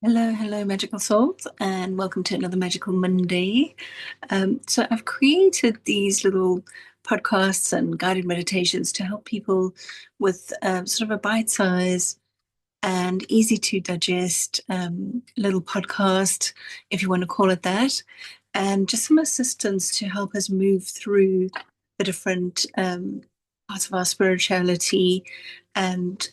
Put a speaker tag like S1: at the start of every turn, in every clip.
S1: Hello, magical souls, and welcome to another Magical Monday. So, I've created these little podcasts and guided meditations to help people with sort of a bite size and easy to digest little podcast, if you want to call it that, and just some assistance to help us move through the different parts of our spirituality. And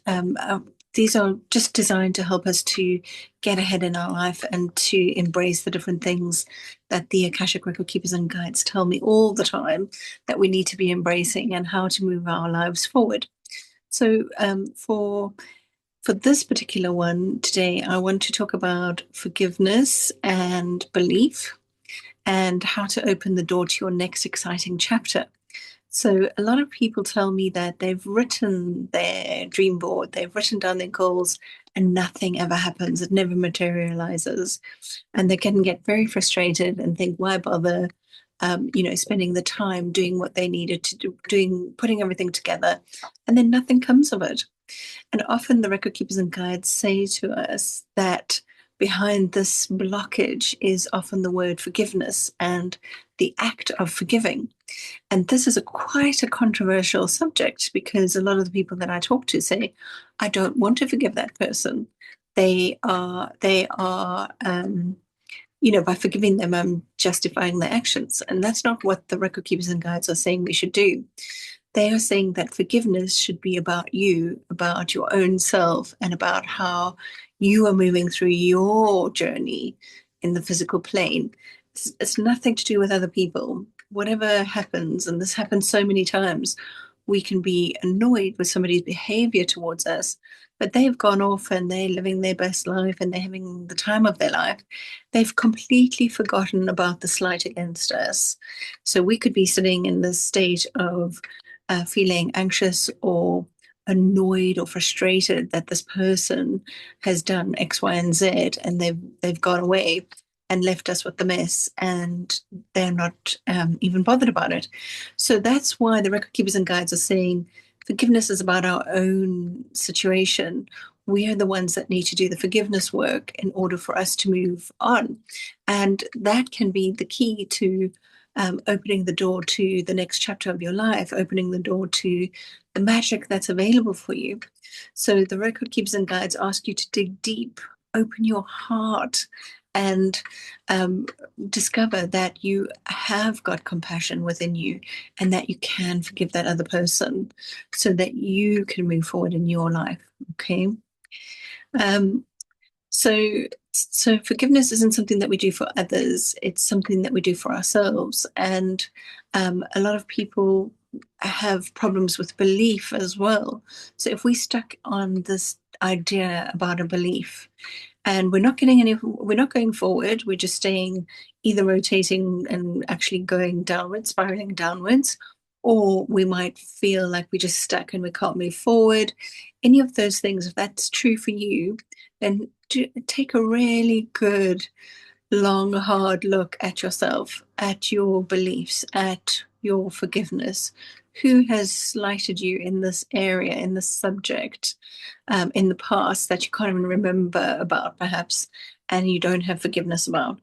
S1: these are just designed to help us to get ahead in our life and to embrace the different things that the Akashic Record Keepers and Guides tell me all the time that we need to be embracing and how to move our lives forward. So, for this particular one today, I want to talk about forgiveness and belief and how to open the door to your next exciting chapter. So, a lot of people tell me that they've written their dream board, they've written down their goals, and nothing ever happens. It never materializes. And they can get very frustrated and think, why bother? Spending the time doing what they needed to do, putting everything together, and then nothing comes of it. And often the record keepers and guides say to us that behind this blockage is often the word forgiveness and the act of forgiving. And this is quite a controversial subject because a lot of the people that I talk to say, I don't want to forgive that person. By forgiving them, I'm justifying their actions. And that's not what the record keepers and guides are saying we should do. They are saying that forgiveness should be about you, about your own self, and about how you are moving through your journey in the physical plane. It's nothing to do with other people. Whatever happens, and this happens so many times, we can be annoyed with somebody's behavior towards us, but they've gone off and they're living their best life and they're having the time of their life. They've completely forgotten about the slight against us. So we could be sitting in this state of feeling anxious or annoyed or frustrated that this person has done X, Y, and Z, and they've gone away and left us with the mess, and they're not even bothered about it. So that's why the record keepers and guides are saying forgiveness is about our own situation. We are the ones that need to do the forgiveness work in order for us to move on. And that can be the key to opening the door to the next chapter of your life, opening the door to the magic that's available for you. So the record keepers and guides ask you to dig deep, open your heart, and discover that you have got compassion within you and that you can forgive that other person so that you can move forward in your life. Okay. Um, so, so forgiveness isn't something that we do for others. It's something that we do for ourselves. And a lot of people have problems with belief as well. So if we stuck on this idea about a belief and we're not going forward, we're just staying either rotating and actually going downwards, spiraling downwards, or we might feel like we're just stuck and we can't move forward. Any of those things, if that's true for you, then take a really good, long, hard look at yourself, at your beliefs, at your forgiveness. Who has slighted you in this area, in this subject, in the past that you can't even remember about, perhaps, and you don't have forgiveness about?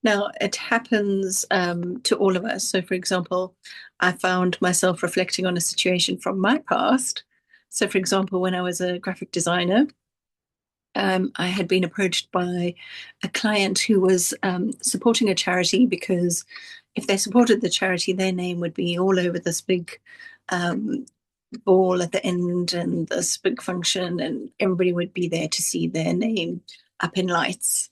S1: Now, it happens to all of us. So, for example, I found myself reflecting on a situation from my past. So, for example, when I was a graphic designer, I had been approached by a client who was supporting a charity because if they supported the charity, their name would be all over this big um, ball at the end and this big function, and everybody would be there to see their name up in lights.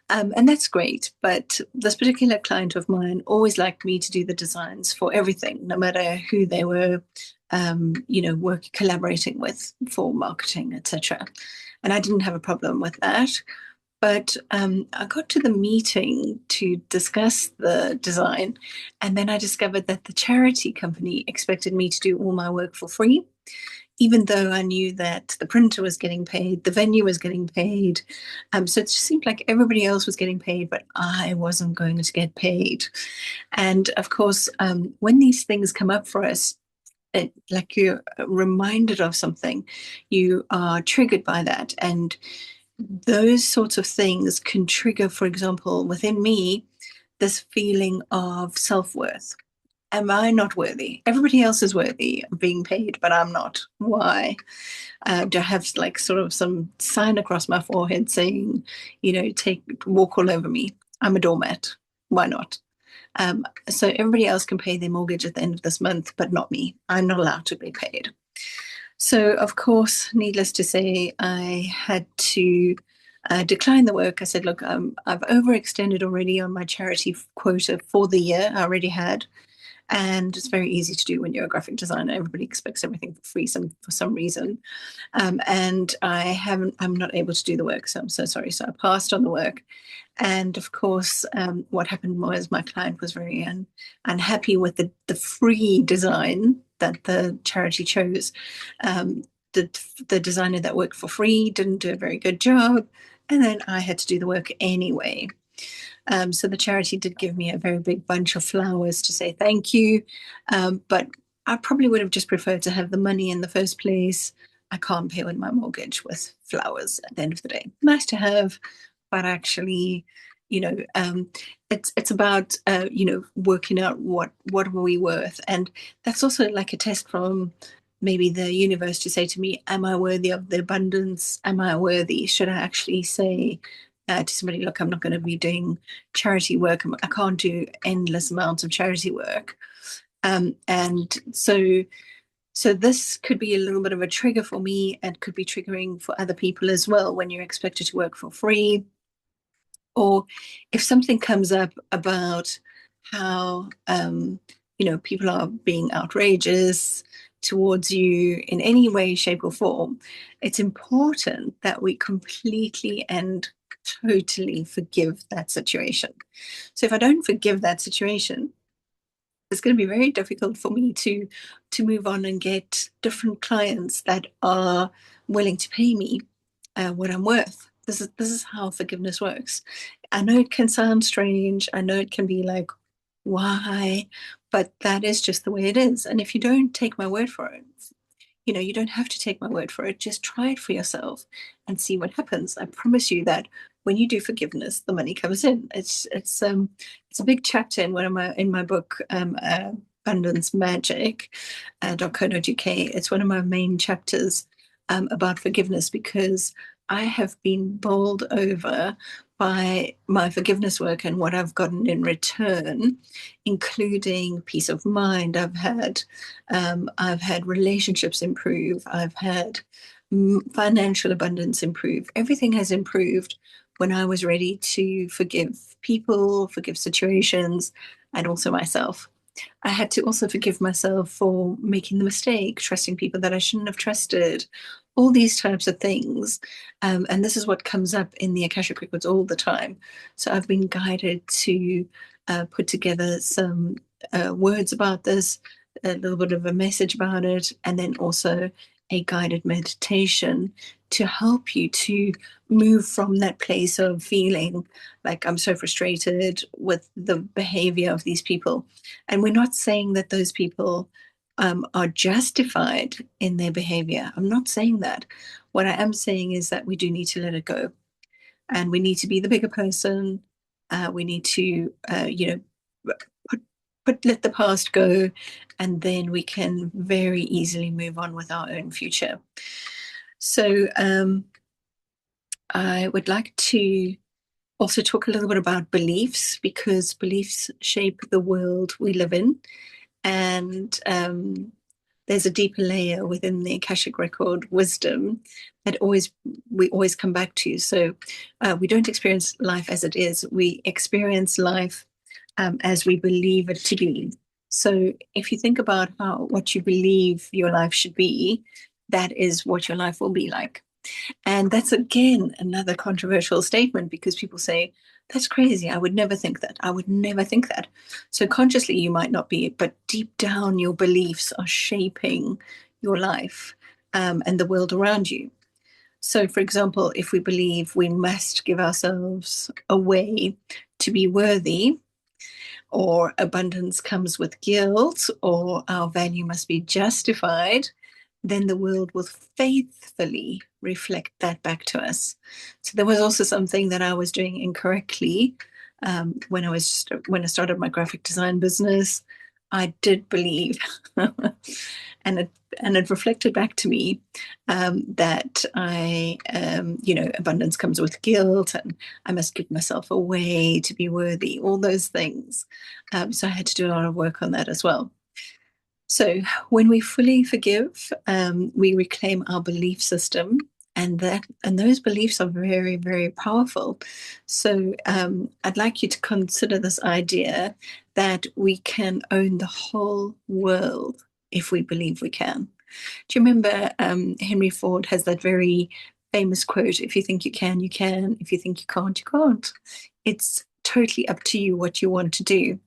S1: And that's great. But this particular client of mine always liked me to do the designs for everything, no matter who they were, collaborating with for marketing, etc. And I didn't have a problem with that. But I got to the meeting to discuss the design, and then I discovered that the charity company expected me to do all my work for free, even though I knew that the printer was getting paid, the venue was getting paid. So it just seemed like everybody else was getting paid, but I wasn't going to get paid. And of course, when these things come up for us, like you're reminded of something, you are triggered by that. And those sorts of things can trigger, for example, within me, this feeling of self-worth. Am I not worthy? Everybody else is worthy of being paid, but I'm not. Why? Do I have like sort of some sign across my forehead saying, take walk all over me? I'm a doormat. Why not? So everybody else can pay their mortgage at the end of this month, but not me. I'm not allowed to be paid. So, of course, needless to say, I had to decline the work. I said, look, I've overextended already on my charity quota for the year. I already had. And it's very easy to do when you're a graphic designer. Everybody expects everything for free for some reason. And I'm not able to do the work. So I'm so sorry. So I passed on the work. And of course, what happened was my client was very unhappy with the free design that the charity chose. Um, the designer that worked for free didn't do a very good job. And then I had to do the work anyway. So the charity did give me a very big bunch of flowers to say thank you. But I probably would have just preferred to have the money in the first place. I can't pay with my mortgage with flowers at the end of the day. Nice to have, but actually, it's about working out what are we worth, and that's also like a test from maybe the universe to say to me, am I worthy of the abundance? Am I worthy? Should I actually say to somebody, look, I'm not going to be doing charity work. I can't do endless amounts of charity work. And so this could be a little bit of a trigger for me and could be triggering for other people as well when you're expected to work for free. Or if something comes up about how, people are being outrageous towards you in any way, shape, or form, it's important that we completely and totally forgive that situation. So if I don't forgive that situation, it's going to be very difficult for me to move on and get different clients that are willing to pay me what I'm worth. This is how forgiveness works. I know it can sound strange. I know it can be like, why? But that is just the way it is. And if you don't take my word for it, you don't have to take my word for it. Just try it for yourself and see what happens. I promise you that when you do forgiveness, the money comes in. It's a big chapter in my book, Abundance Magic, .co.uk. It's one of my main chapters about forgiveness because I have been bowled over by my forgiveness work and what I've gotten in return, including peace of mind. I've had relationships improve. I've had financial abundance improve. Everything has improved when I was ready to forgive people, forgive situations, and also myself. I had to also forgive myself for making the mistake, trusting people that I shouldn't have trusted, all these types of things. And this is what comes up in the Akashic Records all the time. So I've been guided to put together some words about this, a little bit of a message about it, and then also a guided meditation to help you to move from that place of feeling like I'm so frustrated with the behavior of these people. And we're not saying that those people are justified in their behavior. I'm not saying that. What I am saying is that we do need to let it go, and we need to be the bigger person. We need to, let the past go, and then we can very easily move on with our own future. So I would like to also talk a little bit about beliefs, because beliefs shape the world we live in. And there's a deeper layer within the Akashic Record wisdom that we always come back to. So we don't experience life as it is. We experience life as we believe it to be. So if you think about what you believe your life should be, that is what your life will be like. And that's again another controversial statement, because people say, that's crazy. I would never think that. I would never think that. So consciously you might not be, but deep down your beliefs are shaping your life and the world around you. So, for example, if we believe we must give ourselves away to be worthy, or abundance comes with guilt, or our value must be justified, then the world will faithfully reflect that back to us. So there was also something that I was doing incorrectly when I started my graphic design business. I did believe, and it reflected back to me that abundance comes with guilt, and I must give myself away to be worthy. All those things. So I had to do a lot of work on that as well. So when we fully forgive, we reclaim our belief system, and those beliefs are very, very powerful. So I'd like you to consider this idea that we can own the whole world if we believe we can. Do you remember Henry Ford has that very famous quote, if you think you can, you can. If you think you can't, you can't. It's totally up to you what you want to do.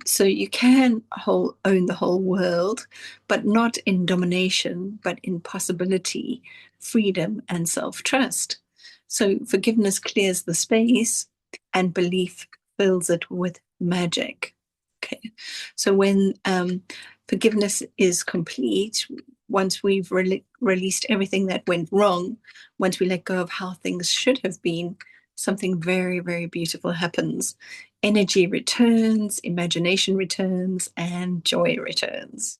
S1: So you can own the whole world, but not in domination, but in possibility, freedom, and self-trust. So forgiveness clears the space and belief fills it with magic. Okay. So when forgiveness is complete, once we've released everything that went wrong, once we let go of how things should have been, something very, very beautiful happens. Energy returns, imagination returns, and joy returns.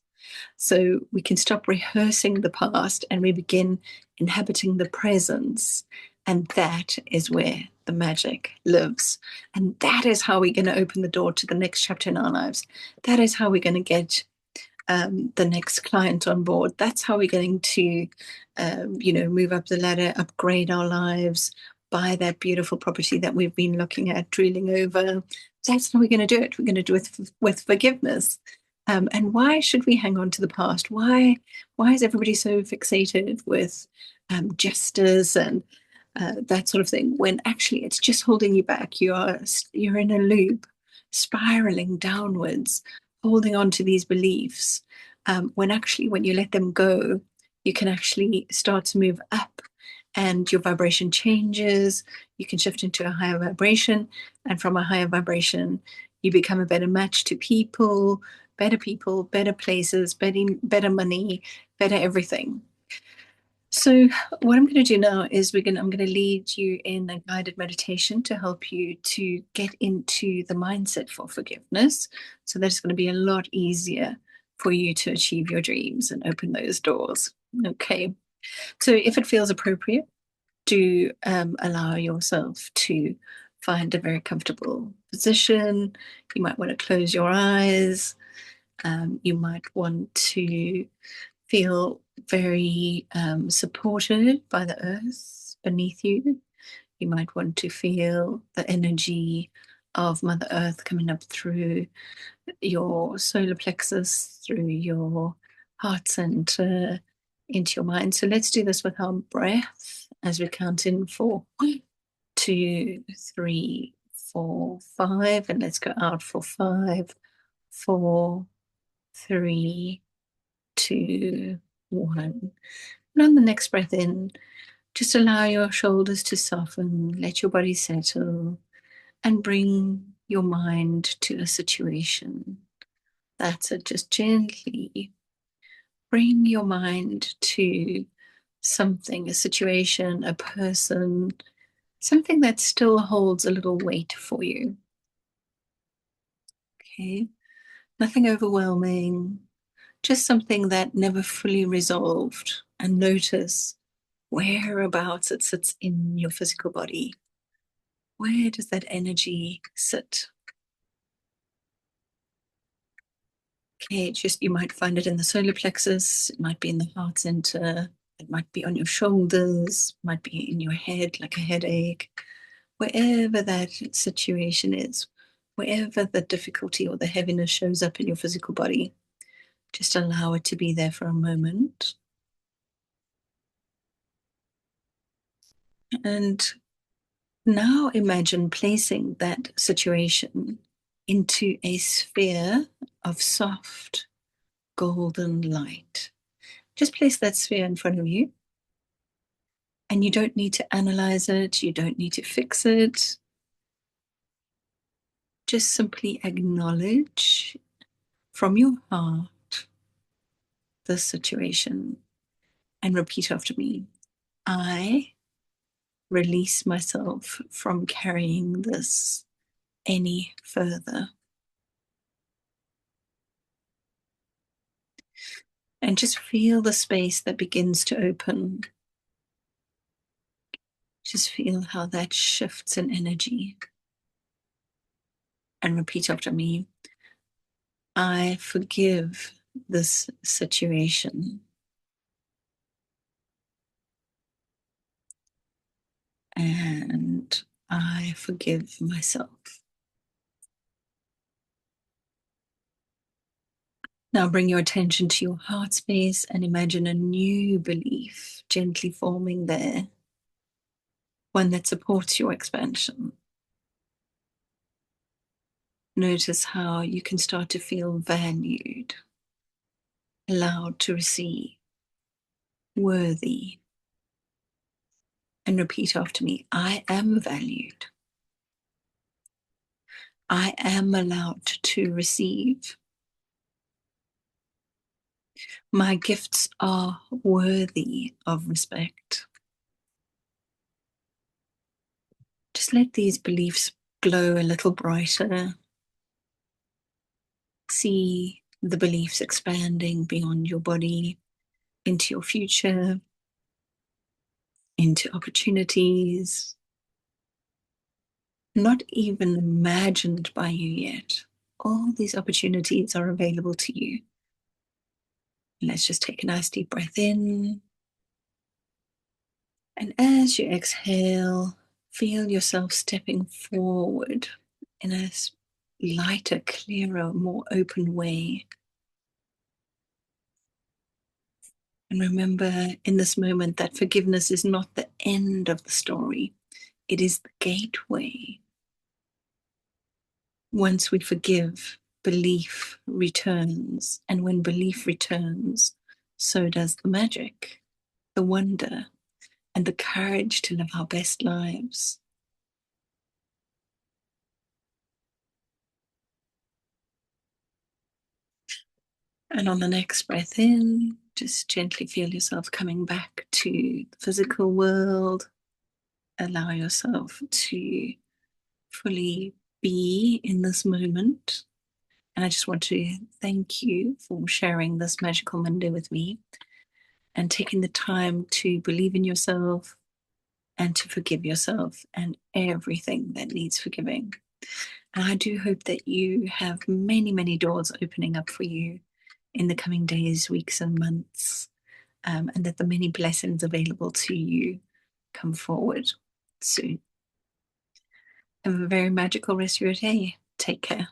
S1: So we can stop rehearsing the past and we begin inhabiting the presence. And that is where the magic lives. And that is how we're going to open the door to the next chapter in our lives. That is how we're going to get the next client on board. That's how we're going to, move up the ladder, upgrade our lives, buy that beautiful property that we've been looking at, drooling over. That's how we're going to do it. We're going to do it with forgiveness. And why should we hang on to the past? Why is everybody so fixated with justice and that sort of thing, when actually it's just holding you back? You're in a loop, spiraling downwards, holding on to these beliefs. When actually, when you let them go, you can actually start to move up, and your vibration changes. You can shift into a higher vibration, and from a higher vibration, you become a better match to people, better places, better money, better everything. So what I'm going to do now is I'm going to lead you in a guided meditation to help you to get into the mindset for forgiveness. So that's going to be a lot easier for you to achieve your dreams and open those doors. Okay. So if it feels appropriate, do allow yourself to find a very comfortable position. You might want to close your eyes. You might want to feel very supported by the earth beneath you. You might want to feel the energy of Mother Earth coming up through your solar plexus, through your heart center, into your mind. So let's do this with our breath as we count in 4, 2, 3, 4, 5, and let's go out for 5, 4, 3, 2, 1. And on the next breath in, just allow your shoulders to soften, let your body settle, and bring your mind to a situation. That's it. Just gently bring your mind to something, a situation, a person, something that still holds a little weight for you. Okay. Nothing overwhelming, just something that never fully resolved. And notice whereabouts it sits in your physical body. Where does that energy sit? Okay, just you might find it in the solar plexus, it might be in the heart center, it might be on your shoulders, it might be in your head like a headache. Wherever that situation is, wherever the difficulty or the heaviness shows up in your physical body, just allow it to be there for a moment. And now imagine placing that situation into a sphere of soft golden light. Just place that sphere in front of you. And you don't need to analyze it. You don't need to fix it. Just simply acknowledge from your heart this situation and repeat after me. I release myself from carrying this any further. And just feel the space that begins to open. Just feel how that shifts in energy. And repeat after me. I forgive this situation. And I forgive myself. Now bring your attention to your heart space and imagine a new belief gently forming there, one that supports your expansion. Notice how you can start to feel valued, allowed to receive, worthy. And repeat after me. I am valued. I am allowed to receive. My gifts are worthy of respect. Just let these beliefs glow a little brighter. See the beliefs expanding beyond your body, into your future, into opportunities, not even imagined by you yet. All these opportunities are available to you. Let's just take a nice deep breath in. And as you exhale, feel yourself stepping forward in a lighter, clearer, more open way. And remember in this moment that forgiveness is not the end of the story. It is the gateway. Once we forgive, belief returns. And when belief returns, so does the magic, the wonder, and the courage to live our best lives. And on the next breath in, just gently feel yourself coming back to the physical world. Allow yourself to fully be in this moment. And I just want to thank you for sharing this magical Monday with me and taking the time to believe in yourself and to forgive yourself and everything that needs forgiving. And I do hope that you have many, many doors opening up for you in the coming days, weeks, and months, and that the many blessings available to you come forward soon. Have a very magical rest of your day. Take care.